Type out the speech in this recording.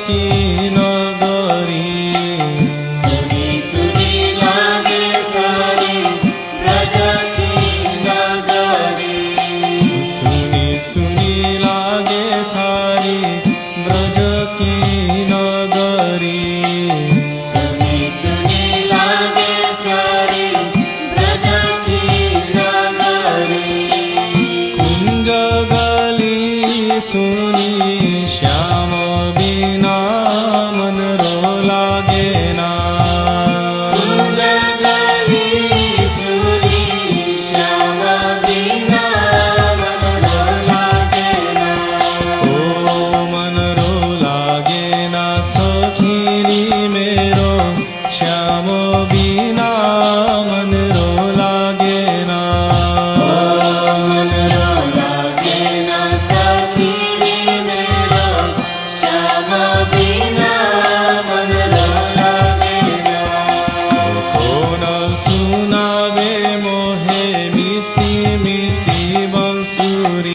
की नगरी सुनी सुनी लागे सारी ब्रज की नगरी सुनी सुनी लागे सारी ब्रज की नगरी सुनी सुनी लागे सारी ब्रज की नगरी कुंज गली सुनी श्याम